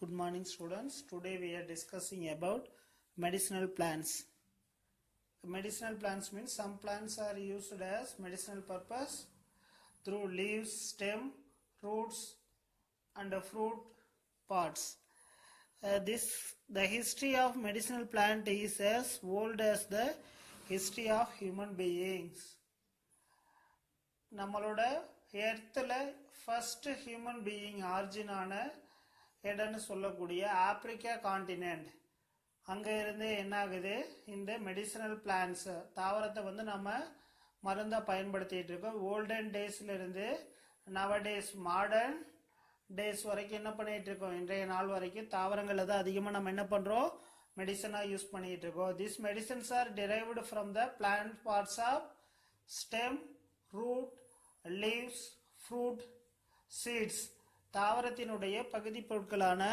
Good morning students. Today we are discussing about medicinal plants. Medicinal plants means some plants are used as medicinal purpose through leaves, stem, roots and fruit parts. The history of medicinal plant is as old as the history of human beings. நம்மளோட எர்த்தில் first human being origin ஆன இடம்னு சொல்லக்கூடிய Africa continent அங்கே இருந்து என்ன ஆகுது, இந்த medicinal plans தாவரத்தை நம்ம மருந்தாக பயன்படுத்திகிட்டு இருக்கோம். ஓல்டன் டேஸ்லேருந்து நவடேஸ் மாடர்ன் டேஸ் வரைக்கும் என்ன பண்ணிகிட்டு இருக்கோம், இன்றைய நாள் வரைக்கும் தாவரங்களை தான் அதிகமாக நம்ம என்ன பண்ணுறோம், மெடிசனாக யூஸ் பண்ணிகிட்டு இருக்கோம். This medicines are derived from the plant parts of stem, root, leaves, fruit, seeds. தாவரத்தினுடைய பகுதி பொருட்களான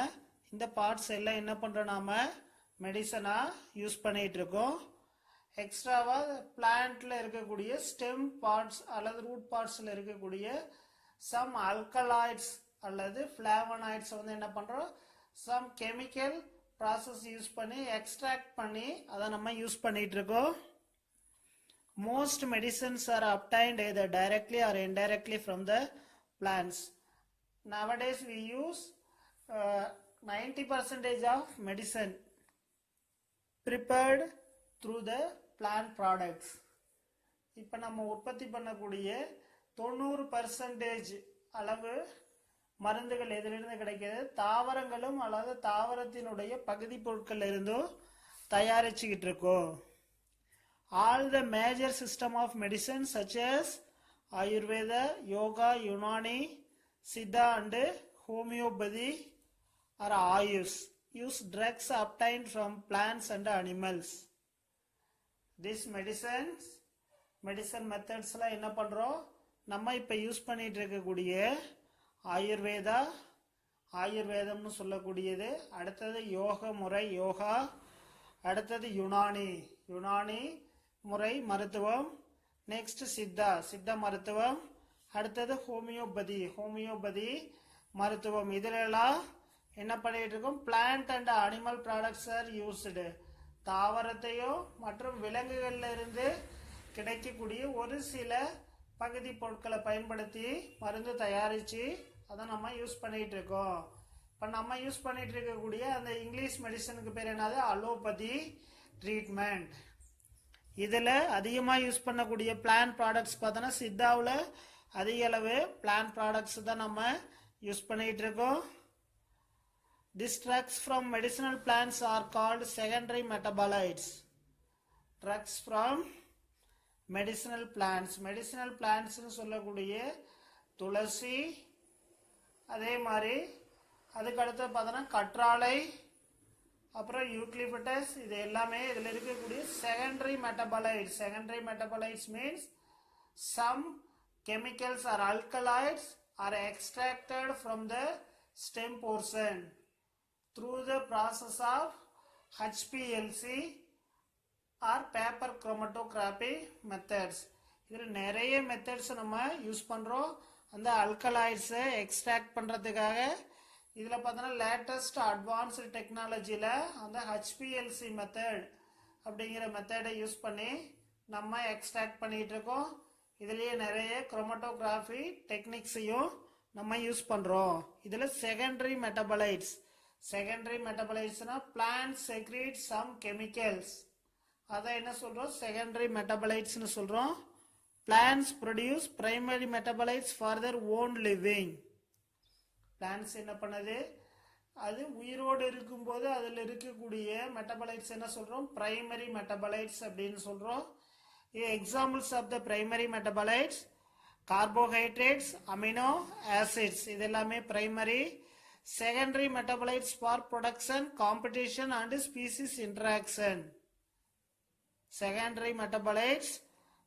இந்த பார்ட்ஸ் எல்லாம் என்ன பண்ணுறோம், நாம மெடிசனாக யூஸ் பண்ணிகிட்டு இருக்கோம். எக்ஸ்ட்ராவாக பிளான்ட்டில் இருக்கக்கூடிய ஸ்டெம் பார்ட்ஸ் அல்லது ரூட் பார்ட்ஸில் இருக்கக்கூடிய சம் அல்கலாய்ட்ஸ் அல்லது ஃப்ளாவனாய்ட்ஸ் என்ன பண்ணுறோம், சம் கெமிக்கல் ப்ராசஸ் யூஸ் பண்ணி எக்ஸ்ட்ராக்ட் பண்ணி அதை நம்ம யூஸ் பண்ணிகிட்டு இருக்கோம். Most medicines are obtained either directly or indirectly from the plants. Nowadays we use 90% of medicine prepared through the plant products. இப்போ நம்ம உற்பத்தி பண்ணக்கூடிய 90% அளவு மருந்துகள் எதிலிருந்து கிடைக்கிறது, தாவரங்களும் அல்லது தாவரத்தினுடைய பகுதி பொருட்கள் இருந்தும் தயாரிச்சுக்கிட்டு இருக்கோம். All the major system of medicine such as Ayurveda, Yoga, Unani, Siddha and Homeopathy or Ayush use drugs obtained from plants and animals. These medicine methods la enna pandrom, நம்ம இப்ப யூஸ் பண்ணிட்டு இருக்கக்கூடிய ஆயுர்வேதம்னு சொல்லக்கூடியது, அடுத்தது யோக முறை யோகா, அடுத்தது யுனானி முறை மருத்துவம், நெக்ஸ்ட் சித்த மருத்துவம், அடுத்தது ஹோமியோபதி மருத்துவம். இதிலெல்லாம் என்ன பண்ணிட்டு இருக்கோம், plant and animal products are used. தாவரத்தையும் மற்றும் விலங்குகள்ல இருந்து கிடைக்கக்கூடிய ஒரு சில பகுதி பொருட்களை பயன்படுத்தி மருந்து தயாரித்து அதை நம்ம யூஸ் பண்ணிட்டு இருக்கோம். இப்போ நம்ம யூஸ் பண்ணிட்டு இருக்கக்கூடிய அந்த இங்கிலீஷ் மெடிசனுக்கு பேர் என்னது, அலோபதி ட்ரீட்மெண்ட். இதில் அதிகமாக யூஸ் பண்ணக்கூடிய பிளான்ட் ப்ராடக்ட்ஸ் பார்த்தோன்னா சித்தாவில் அதிக அளவு பிளான்ட் ப்ராடக்ட்ஸ் தான் நம்ம யூஸ் பண்ணிட்டு இருக்கோம். These drugs from medicinal plants are called secondary metabolites. Drugs from medicinal plants சொல்லக்கூடிய துளசி, அதே மாதிரி அதுக்கடுத்து பார்த்தோன்னா கற்றாழை, அப்புறம் யூக்லிப்டஸ், இது எல்லாமே இதில் இருக்கக்கூடிய secondary metabolites means some chemicals are alkaloids are extracted from the stem portion through the process of HPLC are paper chromatography methods. இதில் நிறைய மெத்தட்ஸ் நம்ம யூஸ் பண்ணுறோம் அந்த அல்கலாய்ட்ஸை எக்ஸ்ட்ராக்ட் பண்ணுறதுக்காக. இதில் பார்த்தோன்னா லேட்டஸ்ட் அட்வான்ஸ்டு டெக்னாலஜியில் அந்த HPLC மெத்தட் அப்படிங்கிற மெத்தடை யூஸ் பண்ணி நம்ம எக்ஸ்ட்ராக்ட் பண்ணிகிட்டு இருக்கோம். இதுலேயே நிறைய குரோமட்டோகிராஃபி டெக்னிக்ஸையும் நம்ம யூஸ் பண்ணுறோம். இதில் செகண்டரி மெட்டபாலைட்ஸ்னா பிளான்ட் செக்ரீட் சம் கெமிக்கல்ஸ், அதை என்ன சொல்கிறோம், செகண்டரி மெட்டபாலைட்ஸ்னு சொல்கிறோம். Plants produce primary metabolites for their own living. Plants என்ன பண்ணுது, அது உயிரோடு இருக்கும்போது அதில் இருக்கக்கூடிய மெட்டபாலைட்ஸ் என்ன சொல்கிறோம், பிரைமரி மெட்டபாலைட்ஸ் அப்படின்னு சொல்கிறோம். Examples of the primary metabolites carbohydrates, amino acids, இது எல்லாமே primary. Secondary metabolites for protection, competition and species interaction. Secondary metabolites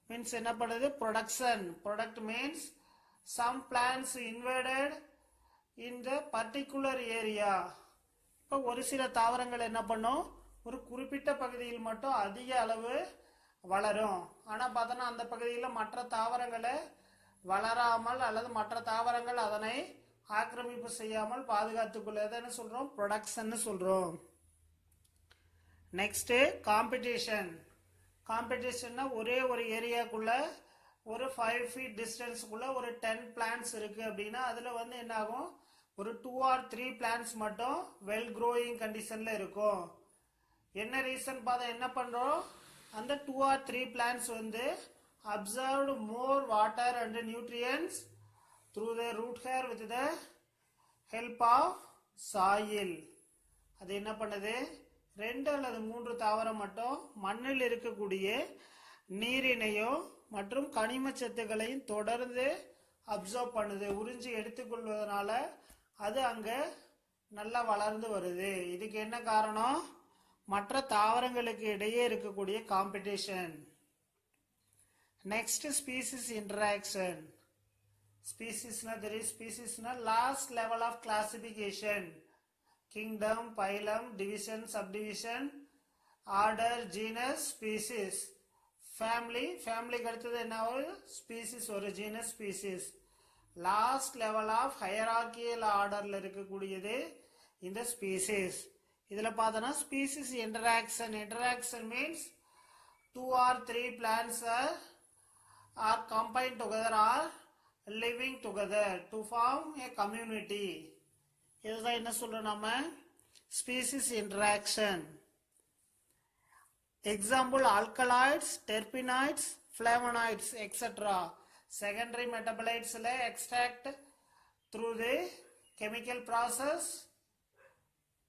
means என்ன பண்ணுது, protect means some plants invaded இந்த பர்டிகுலர் ஏரியா. இப்போ ஒரு சில தாவரங்கள் என்ன பண்ணும், ஒரு குறிப்பிட்ட பகுதியில் மட்டும் அதிக அளவு வளரும். ஆனால் பார்த்தோன்னா அந்த பகுதியில் மற்ற தாவரங்களை வளராமல் அல்லது மற்ற தாவரங்கள் அதனை ஆக்கிரமிப்பு செய்யாமல் பாதுகாத்துக்கொள்ள எதுன்னு சொல்றோம், ப்ரொடக்ஷன் சொல்றோம். Next competition. காம்படிஷன்னா ஒரே ஒரு ஏரியாக்குள்ள ஒரு 5 feet டிஸ்டன்ஸ்க்குள்ள ஒரு 10 பிளான்ட்ஸ் இருக்கு அப்படின்னா அதுல வந்து என்ன ஆகும், ஒரு 2 or 3 பிளான்ட்ஸ் மட்டும் வெல் க்ரோயிங் கண்டிஷன்ல இருக்கும். என்ன ரீசன் பார்த்தா என்ன பண்றோம், அந்த 2 or 3 பிளான்ட்ஸ் வந்து absorbed more water and nutrients through the root hair with the help of soil. அது என்ன பண்ணுது, 2 அல்லது 3 தாவரம் மட்டும் மண்ணில் இருக்கக்கூடிய நீரினையோ மற்றும் கனிம சத்துக்களையும் தொடர்ந்து அப்சர்வ் பண்ணுது, உறிஞ்சி எடுத்துக்கொள்வதனால அது அங்க நல்லா வளர்ந்து வருது. இதுக்கு என்ன காரணம், மற்ற தாவரங்களுக்கு இடையே இருக்கக்கூடிய காம்படிஷன். Next species interaction. ஸ்பீசிஸ்னா தெரியும், ஸ்பீசிஸ்னா last level of classification. Kingdom, phylum, division, subdivision, order, genus, species. ஃபேமிலிக்கு அடுத்தது என்ன ஒரு ஸ்பீசிஸ், ஒரு genus, species. Last level of hierarchical ஆர்டர்ல இருக்கக்கூடியது இந்த ஸ்பீசிஸ். இதுல பார்த்தோம்னா species interaction. Interaction means 2 or 3 plants are combined together or living together to form a community. இதுதான் என்ன சொல்றோம் நாம, species interaction. Example alkaloids, terpenoids, flavonoids, etc. Secondary metabolites extract through the chemical process.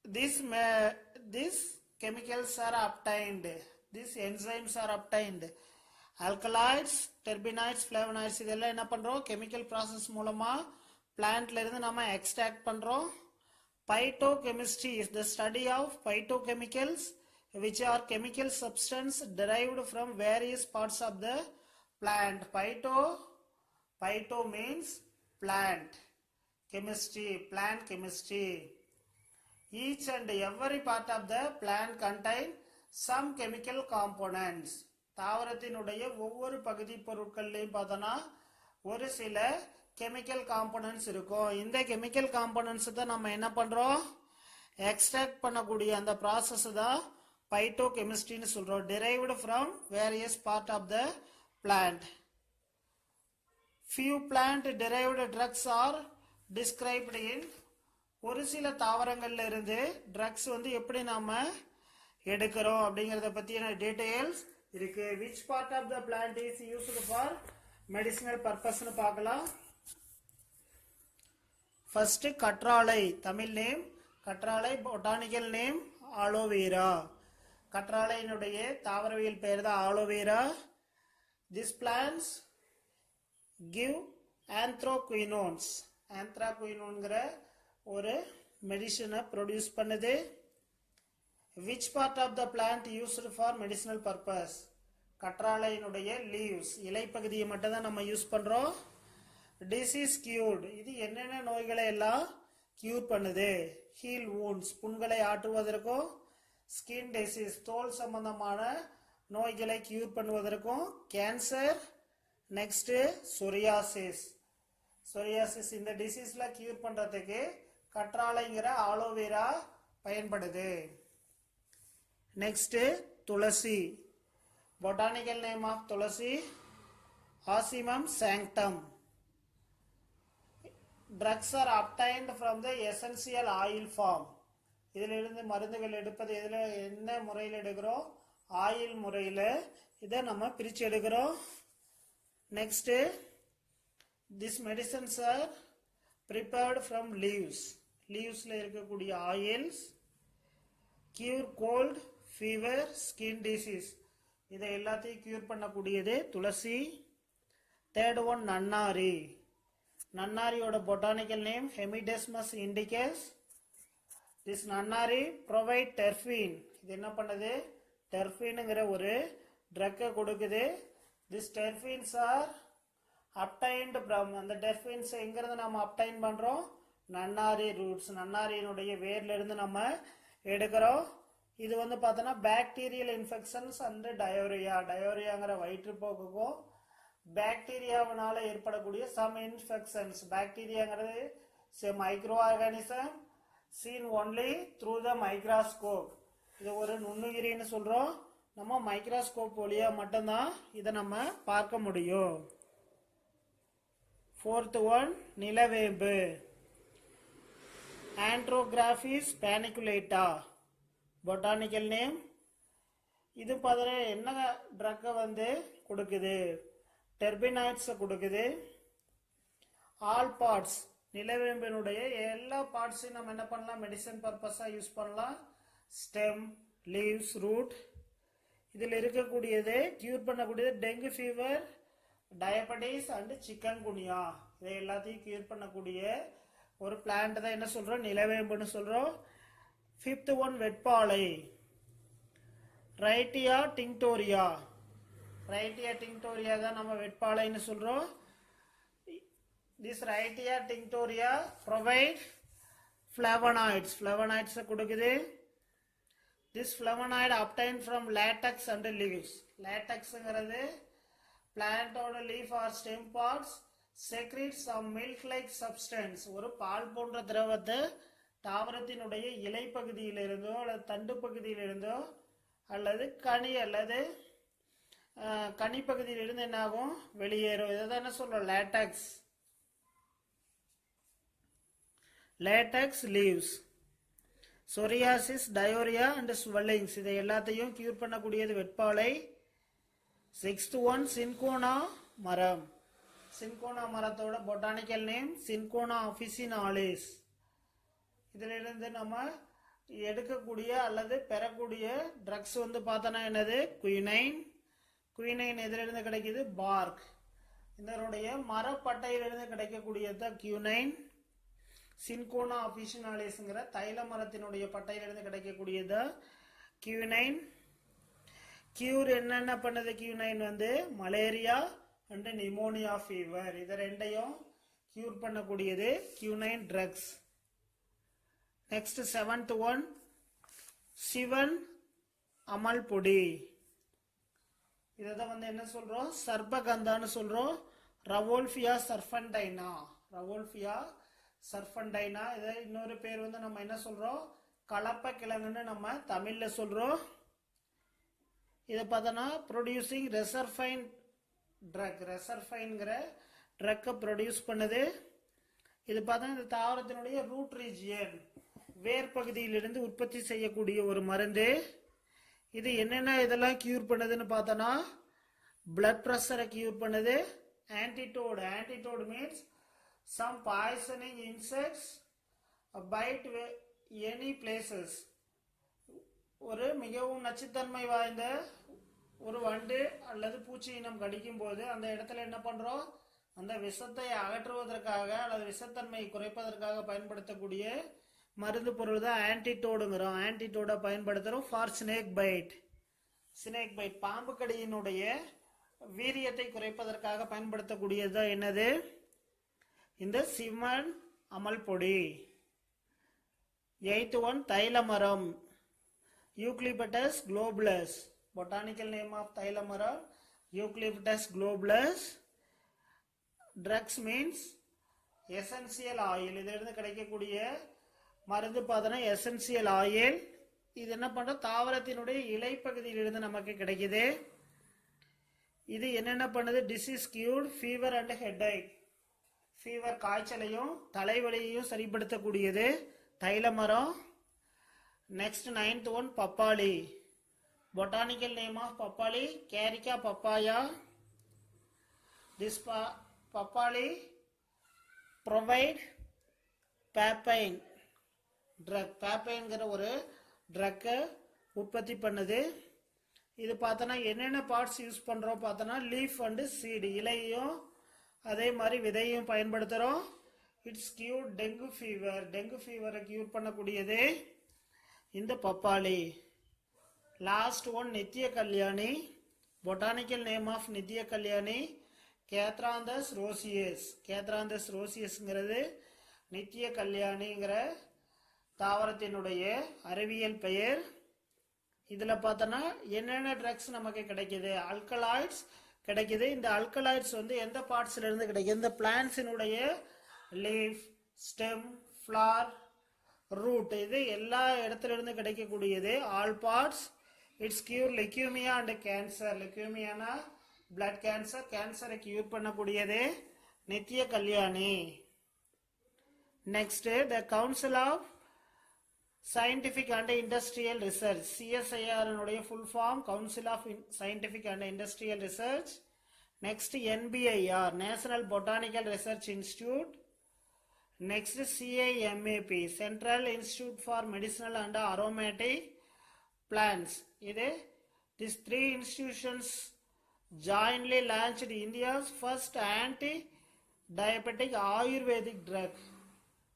These chemicals are obtained. These enzymes are obtained. Alkaloids, terpenoids, flavonoids இதெல்லாம் என்ன பண்றோம், chemical process மூலமா பிளான்ட்ல இருந்து நாம எக்ஸ்ட்ராக்ட் பண்றோம். Phytochemistry is the study of phytochemicals, which are chemical substance derived from various parts of the plant. Phyto means plant. Chemistry, plant chemistry. Each and every part of the plant contain some chemical components. தாவரத்தினுடைய ஒவ்வொரு பகுதி பொருட்கள்லையும் பார்த்தோன்னா ஒரு சில chemical components இருக்கும். இந்த chemical components தான் நம்ம என்ன பண்றோம், எக்ஸ்ட்ராக்ட் பண்ணக்கூடிய அந்த ப்ராசஸ் தான் பைட்டோகெமிஸ்ட்ரின்னு சொல்றோம். derived from various part of the plant. Few plant derived drugs are described in. ஒரு சில தாவரங்கள்ல இருந்து ட்ரக்ஸ் வந்து எப்படி நாம எடுக்கிறோம் அப்படிங்கறத பத்தியான டீடைல்ஸ் இருக்கு. which part of the plant is used for medicinal purpose னு பார்க்கலாம். ஃபர்ஸ்ட் கற்றாழை, தமிழ் நேம் கற்றாழை, பொட்டானிக்கல் நேம் ஆலோவேரா. கற்றாழையினுடைய தாவரவியல் பெயர் தான் aloe vera. These plants give anthraquinones. anthraquinoneங்கிற ஒரு மெடிசனை ப்ரொடியூஸ் பண்ணுது. which part of the plant used for medicinal purpose? கற்றாழையினுடைய லீவ்ஸ், இலைப்பகுதியை மட்டும் தான் நம்ம யூஸ் பண்றோம். disease cured, இது என்னென்ன நோய்களை எல்லாம் கியூர் பண்ணுது. heal wounds, புண்களை ஆற்றுவதற்கும். ஸ்கின் டிசீஸ், தோல் சம்பந்தமான நோய்களை கியூர் பண்ணுவதற்கும். கேன்சர். Next psoriasis. சொரியாசிஸ் இந்த டிசீஸ்ல கியூர் பண்றதுக்கு கற்றாழைங்கிற ஆலோவேரா பயன்படுது. நெக்ஸ்ட் துளசி. பொட்டானிக்கல் நேம் ஆஃப் துளசி ocimum sanctum. drugs are obtained from the essential oil form. இதிலிருந்து மருந்துகள் எடுப்பது எதுல, என்ன முறையில் எடுக்கிறோம், ஆயில் முறையில் இதை நம்ம பிரிச்சு எடுக்கிறோம். Next this medicines are prepared from leaves. லீவ்ஸ்ல இருக்கக்கூடிய oils. Cure cold, fever, skin disease, இதை எல்லாத்தையும் கியூர் பண்ணக்கூடியது துளசி. தேர்ட் ஒன் நன்னாரி. நன்னாரியோட botanical name hemidesmus indicus. This நன்னாரி ப்ரொவைட் டெர்ஃபின். இது என்ன பண்ணுது, டெர்ஃபின்ங்கிற ஒரு ட்ரக்கை கொடுக்குது. This terpenes are obtained from, அந்த டெர்ஃபின்ஸ் எங்கிருந்து நம்ம அப்டைன் பண்றோம், நன்னாரி ரூட்ஸ், நன்னாரியினுடைய வேர்ல இருந்து நம்ம எடுக்கிறோம். இது வந்து பார்த்தோன்னா பாக்டீரியல் இன்ஃபெக்ஷன்ஸ் அண்ட் டயோரியா. டயோரியாங்கிற வயிற்றுப்போக்குக்கும் பாக்டீரியாவினால ஏற்படக்கூடிய சம் இன்ஃபெக்ஷன்ஸ். பாக்டீரியாங்கிறது a microorganism seen only through the microscope. இது ஒரு நுண்ணுயிரின்னு சொல்றோம். நம்ம மைக்ரோஸ்கோப் வழியா மட்டும்தான் இதை நம்ம பார்க்க முடியும். Fourth one, நிலவேம்பு. Anthrographis paniculata, botanical name. இது பார்த்தா என்ன ட்ரக்கை வந்து கொடுக்குது? டெர்பினாய்ட்ஸை கொடுக்குது. ஆல் பார்ட்ஸ், நிலவேம்பினுடைய எல்லா பார்ட்ஸையும் நம்ம என்ன பண்ணலாம்? மெடிசன் பர்பஸாக யூஸ் பண்ணலாம். Stem, leaves, root. இதில் இருக்கக்கூடியது கியூர் பண்ணக்கூடியது dengue fever, diabetes and chikungunya. இதை எல்லாத்தையும் கியூர் பண்ணக்கூடிய ஒரு பிளான்ட் தான் என்ன சொல்கிறோம்? நிலவேம்புன்னு சொல்கிறோம். ஃபிஃப்த் ஒன், வெட்பாலை. Wrightia tinctoria. ரைட்டியா டிங்டோரியா தான் நம்ம வெட்பாலைன்னு சொல்கிறோம். This Rhytia tinctoria provide flavonoids. Flavonoids கொடுக்குது. This flavonoid obtained from latex and leaves. Latexங்கிறது plant ஓட leaf or stem parts secretes some milk like substance. ஒரு பால் போன்ற திரவத்தை தாவரத்தினுடைய இலை பகுதியிலிருந்தோ அல்லது தண்டு பகுதியிலிருந்தோ அல்லது கனி அல்லது கனி பகுதியிலிருந்து என்ன ஆகும்? வெளியேறும். இதை தான் என்ன சொல்றோம்? Latex. Latex leaves. Psoriasis, diarrhoea and swellings இதை எல்லாத்தையும் கியூர் பண்ணக்கூடியது வெட்பாலை. சிக்ஸ்த் ஒன், சின்கோனா மரம். சின்கோனா மரத்தோட பொட்டானிக்கல் நேம் சின்கோனா ஆஃபிசினாலிஸ். இதிலிருந்து நம்ம எடுக்கக்கூடிய அல்லது பெறக்கூடிய ட்ரக்ஸ் வந்து பார்த்தோன்னா என்னது? குயினைன். குயினைன் எதிலிருந்து கிடைக்குது? பார்க். இதனுடைய மரப்பட்டையிலிருந்து கிடைக்கக்கூடியது தான் கியூனைன். சின்கோனா ஆஃபிசினாலிஸ்ங்கிற தைல மரத்தினுடைய பட்டையிலிருந்து கிடைக்கக்கூடியது கியூனைன். கியூர் என்னென்ன பண்ணுது? கியூனைன் வந்து மலேரியா அண்ட் நிமோனியா ஃபீவர் இதை ரெண்டையும் கியூர் பண்ணக்கூடியது quinine drugs. Next seventh one, சிவன் அமல் பொடி. இதை தான் வந்து என்ன சொல்றோம்? சர்பகந்தான்னு சொல்றோம். ரவோல்ஃபியா சர்ஃபண்டைனா. ரவோல்ஃபியா சர்ஃபண்டைனா. இதை இன்னொரு பேர் வந்து நம்ம என்ன சொல்றோம்? கலப்ப கிழங்குன்னு நம்ம தமிழ்ல சொல்றோம். இதை பார்த்தோன்னா ப்ரொடியூசிங் ரெசர்ஃபைன் ட்ரக். ரெசர்ஃபைன்கிற ட்ரக்கை ப்ரொடியூஸ் பண்ணுது. இது பார்த்தோன்னா இந்த தாவரத்தினுடைய ரூட் ரீஜியன், வேர் பகுதியிலிருந்து உற்பத்தி செய்யக்கூடிய ஒரு மருந்து. இது என்னென்ன இதெல்லாம் கியூர் பண்ணுதுன்னு பார்த்தோன்னா பிளட் ப்ரெஷரை கியூர் பண்ணுது. Antidote. Antidote means some poisoning insects bite any places. ஒரு மிகவும் நச்சுத்தன்மை வாய்ந்த ஒரு வண்டு அல்லது பூச்சி இனம் கடிக்கும் போது அந்த இடத்துல என்ன பண்றோம்? அந்த விஷத்தை அகற்றுவதற்காக அல்லது விஷத்தன்மை குறைப்பதற்காக பயன்படுத்தக்கூடிய மருந்து பொருள் தான் ஆன்டிடோடுங்கிறோம். ஆன்டிடோடை பயன்படுத்துறோம் for snake byte. Snake byte பாம்பு கடியினுடைய வீரியத்தை குறைப்பதற்காக பயன்படுத்தக்கூடியது தான் என்னது? இந்த சிவன் அமல் பொடி. எய்த் ஒன், தைல மரம். Eucalyptus globulus. Botanical name of தைல மரம் eucalyptus globulus. Drugs means essential oil. இதிலிருந்து கிடைக்கக்கூடிய மருந்து பார்த்தோன்னா எசென்சியல் ஆயில். இது என்ன பண்ற? தாவரத்தினுடைய இலை பகுதியிலிருந்து நமக்கு கிடைக்குது. இது என்னென்ன பண்ணுது? Disease cured, fever and headache. Fever காய்ச்சலையும் தலைவலியையும் சரிப்படுத்தக்கூடியது தைல மரம். நெக்ஸ்ட் நைன்த் ஒன், பப்பாளி. பொட்டானிக்கல் நேம் ஆஃப் பப்பாளி கேரிக்கா பப்பாயா. திஸ் பப்பாளி ப்ரொவைட் பேப்பைன் ட்ரக். பேப்பைன்கிற ஒரு ட்ரக்கை உற்பத்தி பண்ணுது. இது பார்த்தோன்னா என்னென்ன பார்ட்ஸ் யூஸ் பண்ணுறோம் பார்த்தோன்னா லீஃப் அண்டு சீடு, இலையும் அதே மாதிரி விதையும் பயன்படுத்துகிறோம். It's cure dengue fever. Dengue ஃபீவரை கியூர் பண்ணக்கூடியது இந்த பப்பாளி. லாஸ்ட் ஒன், நித்திய கல்யாணி. பொட்டானிக்கல் நேம் ஆஃப் நித்திய கல்யாணி கேத்ராந்தஸ் ரோசியஸ். கேத்ராந்தஸ் ரோசியஸ்ங்கிறது நித்திய கல்யாணிங்கிற தாவரத்தினுடைய அறிவியல் பெயர். இதில் பார்த்தோன்னா என்னென்ன ட்ரக்ஸ் நமக்கு கிடைக்குது? ஆல்கலாய்ட்ஸ் கிடைக்குது. இந்த ஆல்கலாய்ட்ஸ் வந்து எந்த பார்ட்ஸ்ல இருந்து கிடைக்குது? இந்த பிளான்ட்ஸினுடைய லீஃப், ஸ்டெம், ஃப்ளார், ரூட். இது எல்லா இடத்துல இருந்து கிடைக்கக்கூடியது. All parts. It's cure leukaemia and cancer. லெக்யூமியானா பிளட் கேன்சர். கேன்சரை கியூர் பண்ணக்கூடியது. நித்திய கல்யாணி. Next the council of scientific and industrial research. CSIR full form council of scientific and industrial research. Next NBIR national botanical research institute. Next CIMAP Central Institute for Medicinal and Aromatic Plants. These three institutions jointly launched India's first anti-diabetic Ayurvedic drug.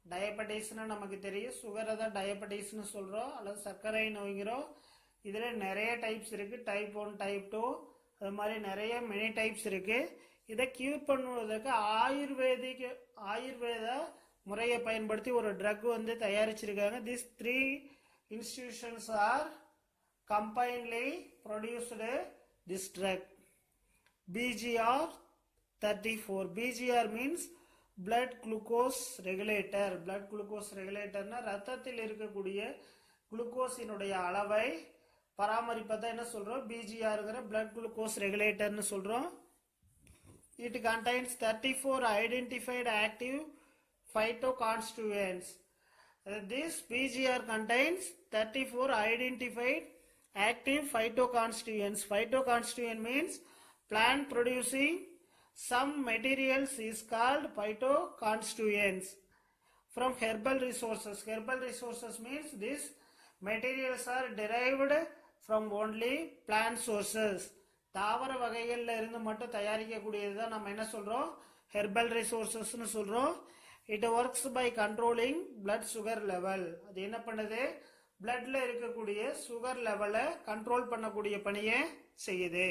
Diabetes na namakku theriyum, sugar da diabetes nu solrom அல்லது சர்க்கரை நோய்ங்கிறோம். இதுல நிறைய types இருக்கு. Type 1, type 2 அது மாதிரி நிறைய many types இருக்கு. இதை கியூர் பண்ணுவதற்கு ஆயுர்வேத முறையை பயன்படுத்தி ஒரு ட்ரக் வந்து தயாரிச்சிருக்காங்க. These three institutions are combinedly produced this drug. BGR 34. BGR means blood glucose regulator. Blood glucose regulator na ரத்தத்தில் இருக்கக்கூடிய குளுக்கோஸினுடைய அளவை பராமரிப்பதை என்ன சொல்றோம்? BGRங்கிற blood glucose regulator னு சொல்றோம். It contains 34 identified active phytoconstituents. This BGR contains 34 identified active phytoconstituents. Phytoconstituent means plant producing some materials is called phytoconstituents. From herbal resources. Herbal resources means these materials are derived from only plant sources. தாவர வகைகள்ல இருந்து மட்டும் தயாரிக்கக்கூடியது தான் நம்ம என்ன சொல்றோம்? Herbal ரிசோர்சஸ்னு சொல்றோம். It works by controlling blood sugar level. அது என்ன பண்ணுது? bloodல இருக்கக்கூடிய சுகர் லெவலை கண்ட்ரோல் பண்ணக்கூடிய பணியை செய்யுது.